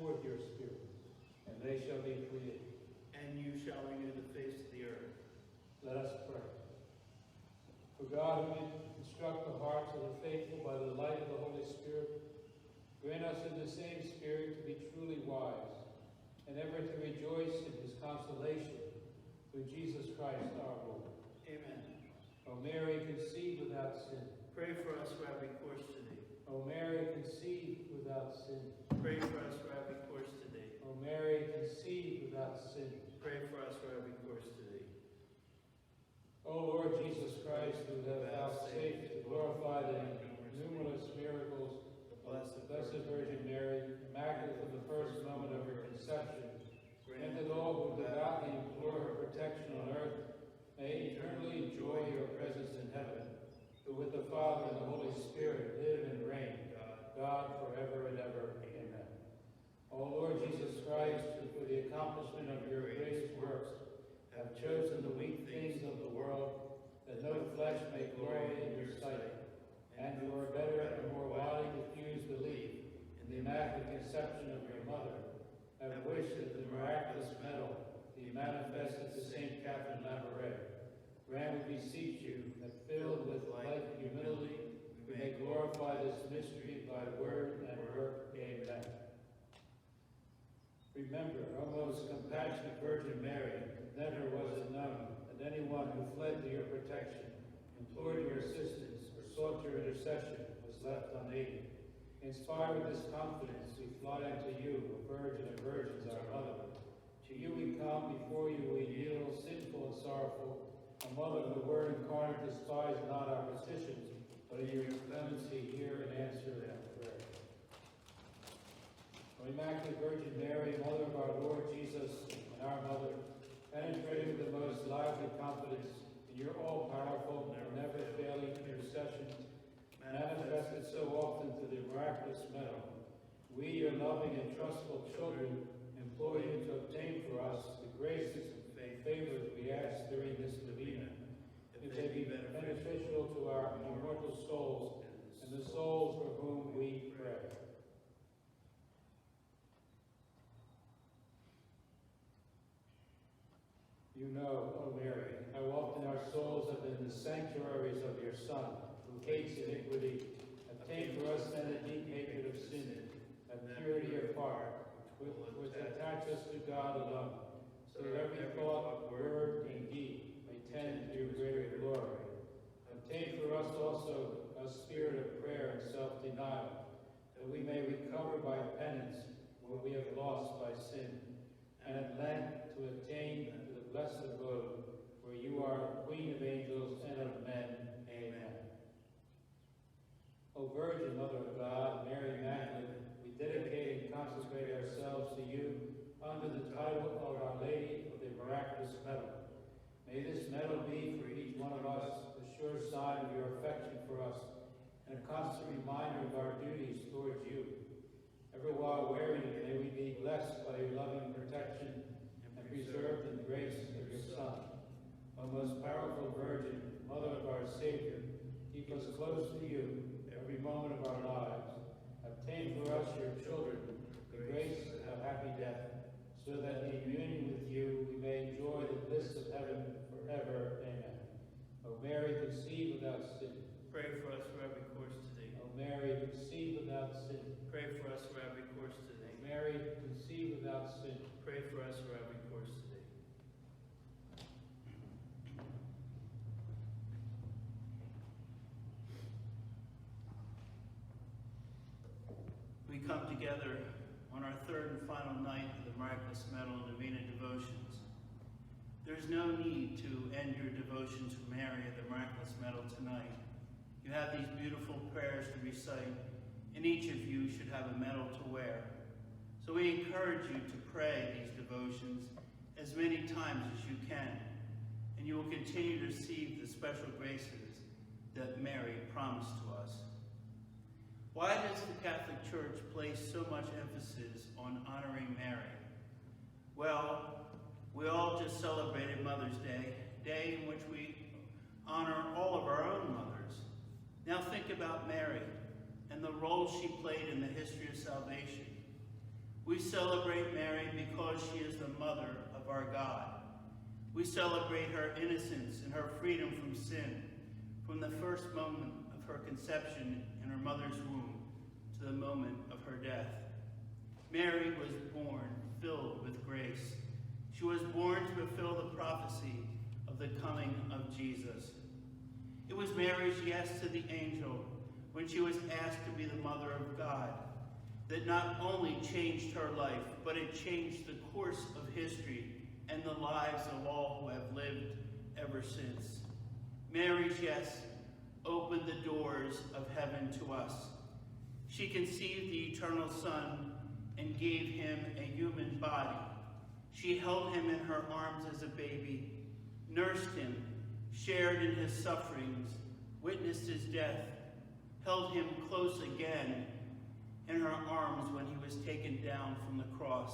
forth your Spirit, and they shall be created. And you shall renew the face of the earth. Let us pray. For God, who instruct the hearts of the faithful by the light of the Holy Spirit, grant us in the same Spirit to be truly wise, and ever to rejoice in his consolation, through Jesus Christ our Lord. Amen. O Mary, conceived without sin. Pray for us who have recourse to thee. O Mary, conceived without sin. Pray for us who have recourse to thee. O Mary, conceived without sin. Pray for us who have recourse to thee. O Lord Jesus Christ, who have vouchsafed to glorify the numerous miracles of the Blessed Virgin Mary, immaculate from the first moment of her conception, grant that all who devoutly implore her protection on earth may eternally enjoy your presence in heaven, who with the Father and the Holy Spirit live and reign, God forever and ever. Amen. O Lord Jesus Christ, who for the accomplishment of your greatest works have chosen the weak things of the world, that no flesh may glory in your sight, and for a better and more widely diffused belief in the Immaculate Conception of your Mother, have wished that the miraculous medal be manifested to St. Catherine Labouré. Grant, we beseech you, that filled with like humility, we may glorify this mystery by word and work. Amen. Remember, O most compassionate Virgin Mary, never was it known that anyone who fled to your protection, implored your assistance, or sought your intercession was left unaided. Inspired with this confidence, we fly unto you, O Virgin of Virgins, our Mother. To you we come, before you we kneel, sinful and sorrowful. O Mother of the Word incarnate, despise not our petitions, but in your clemency hear and answer our prayer. O Immaculate Virgin Mary, Mother of our Lord Jesus and our Mother, penetrating with the most lively confidence in your all-powerful and never-failing intercession, manifested so often through the miraculous medal, we, your loving and trustful children, implore you to obtain for us the graces and favors we ask during this novena, if they be beneficial to our immortal souls and the souls for whom we pray. You know, O Mary, how often our souls have been the sanctuaries of your Son, who hates iniquity. Obtain for us then a deep hatred of sin, a purity of heart, which attach us to God alone, so that every thought, word, and deed may tend to your greater glory. Obtain for us also a spirit of prayer and self-denial, that we may recover by penance what we have lost by sin, and at length to attain to the blessed abode, where you are Queen of angels and of men. Amen. O Virgin Mother of God, Mary Immaculate, we dedicate and consecrate ourselves to you under the title of Our Lady of the Miraculous Medal. May this medal be for each one of us a sure sign of your affection for us and a constant reminder of our duties towards you. Ever while wearing it, may we be blessed by your loving protection and preserved in the grace of your Son. O most powerful Virgin, Mother of our Savior, keep us close to you every moment of our lives. Obtain for us, your children, the grace of happy death, so that in union with you we may enjoy the bliss of heaven forever. Amen. O Mary, conceived without sin. Pray for us who have recourse to thee. O Mary, conceived without sin. Pray for us who have recourse to thee. O Mary, conceived without sin. Pray for us who have recourse to thee. We come together on our third and final night of the Miraculous Medal and Novena devotions. There's no need to end your devotions for Mary at the Miraculous Medal tonight. You have these beautiful prayers to recite, and each of you should have a medal to wear. So we encourage you to pray these devotions as many times as you can, and you will continue to receive the special graces that Mary promised to us. Why does the Catholic Church place so much emphasis on honoring Mary? Well, we all just celebrated Mother's Day, a day in which we honor all of our own mothers. Now think about Mary and the role she played in the history of salvation. We celebrate Mary because she is the mother of our God. We celebrate her innocence and her freedom from sin, from the first moment of her conception in her mother's womb to the moment of her death. Mary was born filled with grace. She was born to fulfill the prophecy of the coming of Jesus. It was Mary's yes to the angel when she was asked to be the mother of God that not only changed her life, but it changed the course of history and the lives of all who have lived ever since. Mary's yes opened the doors of heaven to us. She conceived the eternal Son and gave him a human body. She held him in her arms as a baby, nursed him, shared in his sufferings, witnessed his death, held him close again in her arms when he was taken down from the cross.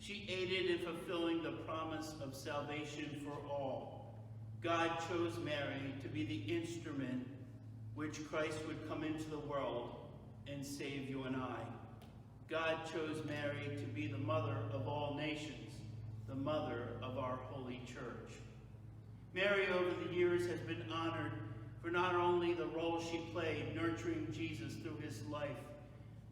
She aided in fulfilling the promise of salvation for all. God chose Mary to be the instrument which Christ would come into the world and save you and I. God chose Mary to be the mother of all nations, the mother of our holy church. Mary over the years has been honored for not only the role she played nurturing Jesus through his life,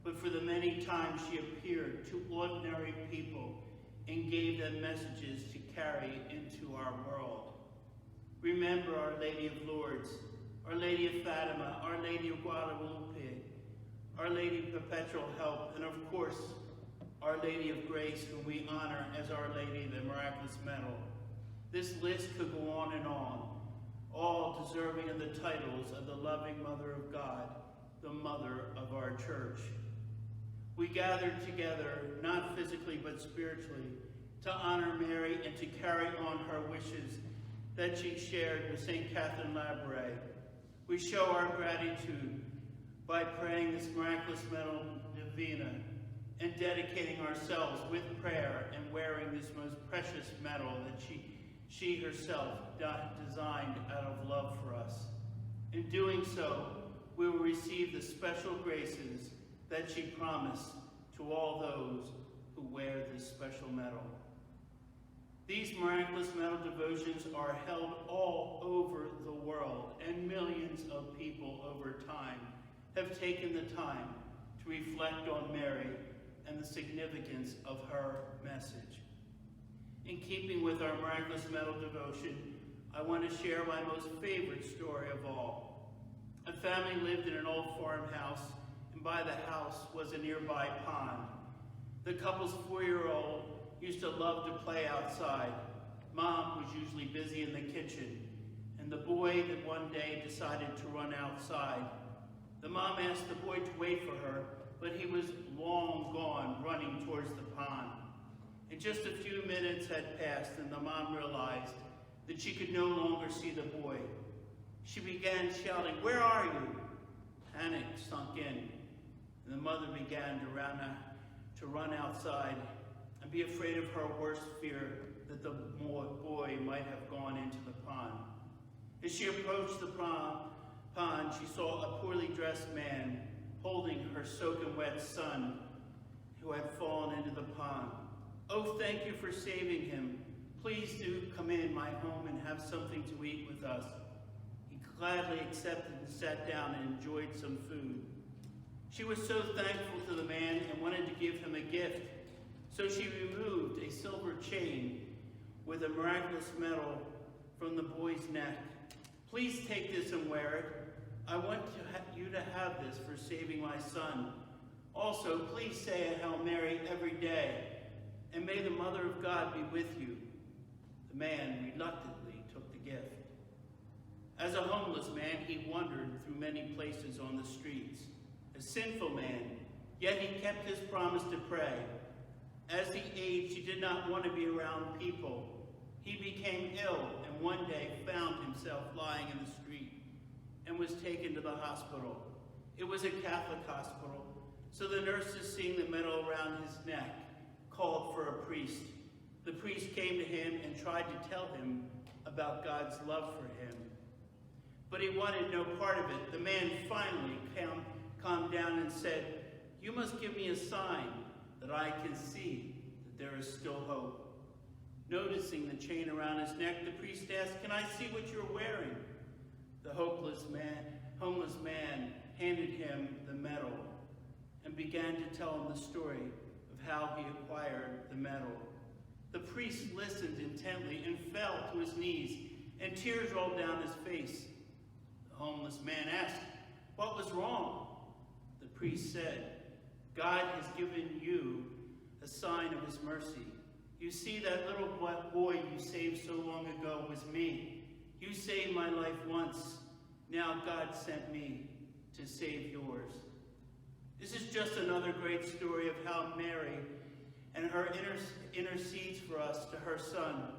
but for the many times she appeared to ordinary people and gave them messages to carry into our world. Remember Our Lady of Lourdes, Our Lady of Fatima, Our Lady of Guadalupe, Our Lady of Perpetual Help, and of course, Our Lady of Grace, whom we honor as Our Lady of the Miraculous Medal. This list could go on and on, all deserving of the titles of the loving Mother of God, the Mother of our Church. We gathered together, not physically but spiritually, to honor Mary and to carry on her wishes that she shared with St. Catherine Labouré. We show our gratitude by praying this miraculous medal novena and dedicating ourselves with prayer and wearing this most precious medal that she herself designed out of love for us. In doing so, we will receive the special graces that she promised to all those who wear this special medal. These miraculous medal devotions are held all over the world, and millions of people over time have taken the time to reflect on Mary and the significance of her message. In keeping with our miraculous medal devotion, I want to share my most favorite story of all. A family lived in an old farmhouse, and by the house was a nearby pond. The couple's 4-year-old used to love to play outside. Mom was usually busy in the kitchen, and the boy that one day decided to run outside. The mom asked the boy to wait for her, but he was long gone, running towards the pond. And just a few minutes had passed, and the mom realized that she could no longer see the boy. She began shouting, "Where are you?" Panic sunk in, and the mother began to run outside and be afraid of her worst fear, that the boy might have gone into the pond. As she approached the pond, she saw a poorly dressed man holding her soaking wet son who had fallen into the pond. "Oh, thank you for saving him. Please do come in my home and have something to eat with us." He gladly accepted and sat down and enjoyed some food. She was so thankful to the man and wanted to give him a gift. So she removed a silver chain with a miraculous medal from the boy's neck. "Please take this and wear it. I want you to have this for saving my son. Also, please say a Hail Mary every day, and may the Mother of God be with you." The man reluctantly took the gift. As a homeless man, he wandered through many places on the streets. A sinful man, yet he kept his promise to pray. As he aged, he did not want to be around people. He became ill and one day found himself lying in the street and was taken to the hospital. It was a Catholic hospital, so the nurses, seeing the medal around his neck, called for a priest. The priest came to him and tried to tell him about God's love for him. But he wanted no part of it. The man finally calmed down and said, "You must give me a sign that I can see that there is still hope. Noticing the chain around his neck, the priest asked, "Can I see what you're wearing?" The homeless man handed him the medal and began to tell him the story of how he acquired the medal. The priest listened intently and fell to his knees, and tears rolled down his face. The homeless man asked, "What was wrong?" The priest said, "God has given you a sign of his mercy. You see, that little boy you saved so long ago was me. You saved my life once. Now God sent me to save yours." This is just another great story of how Mary and her intercedes for us to her Son,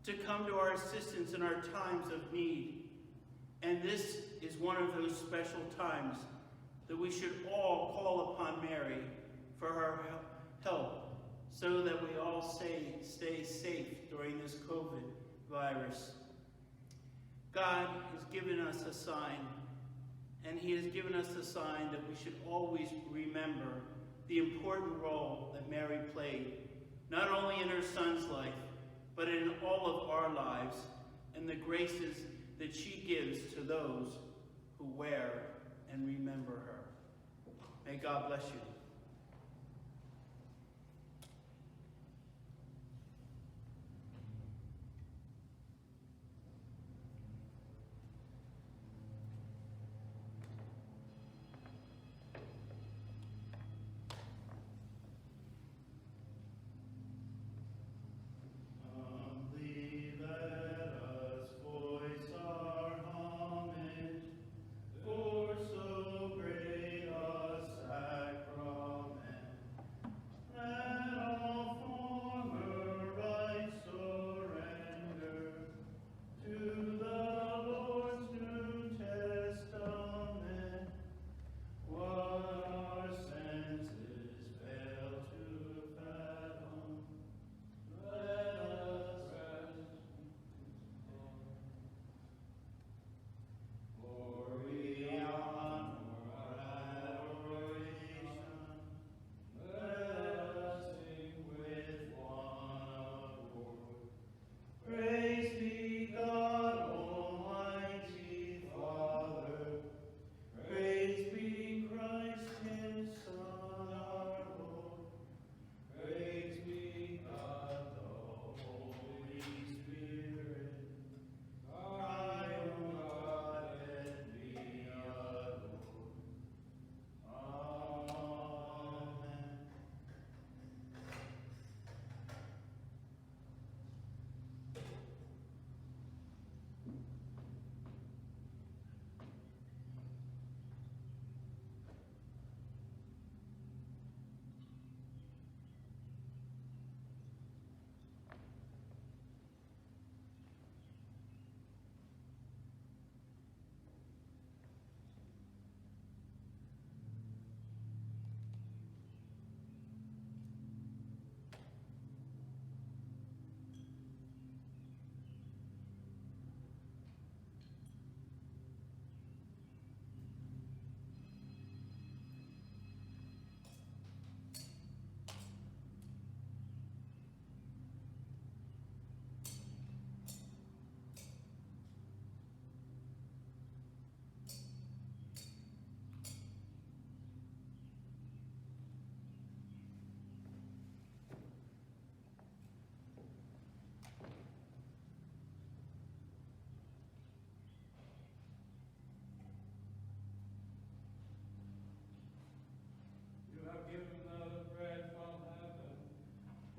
to come to our assistance in our times of need. And this is one of those special times that we should all call upon Mary for her help, so that we all stay safe during this COVID virus. God has given us a sign, and he has given us a sign that we should always remember the important role that Mary played, not only in her Son's life, but in all of our lives, and the graces that she gives to those who wear and remember her. May God bless you.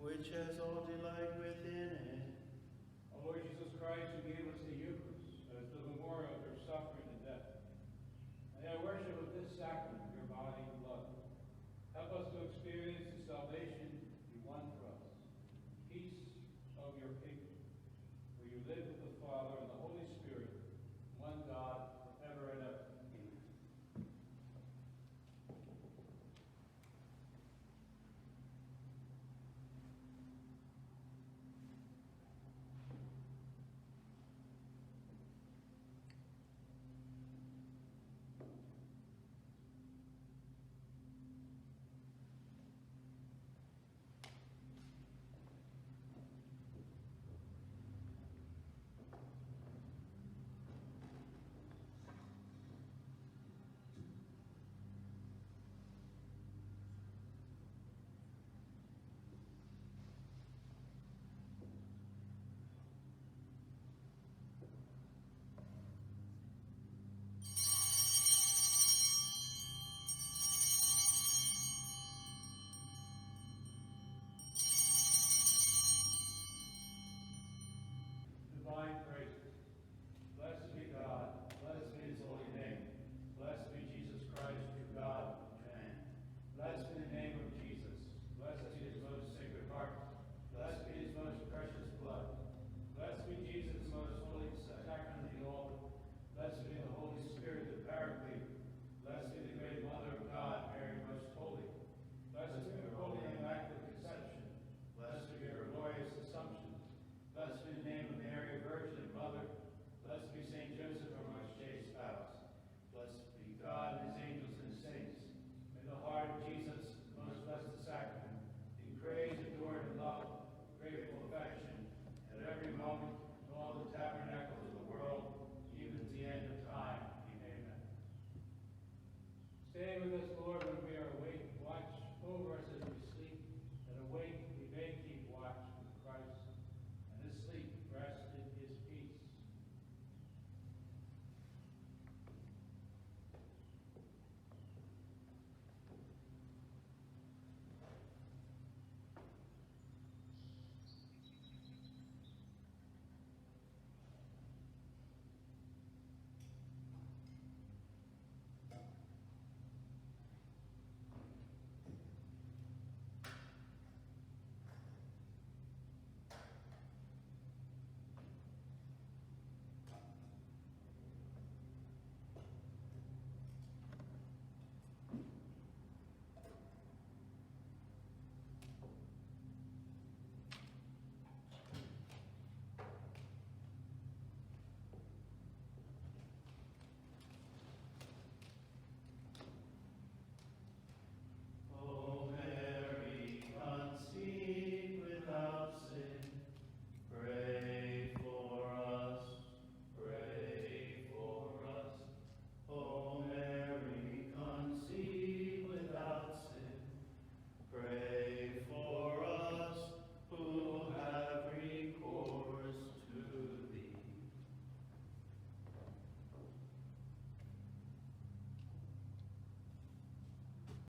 Which has all delight within it. O Lord Jesus Christ, who gave us the Eucharist as the memorial of your suffering and death, may I worship with this sacrament your body and blood. Help us to experience the salvation you won for us. Peace of your people, where you live with the Father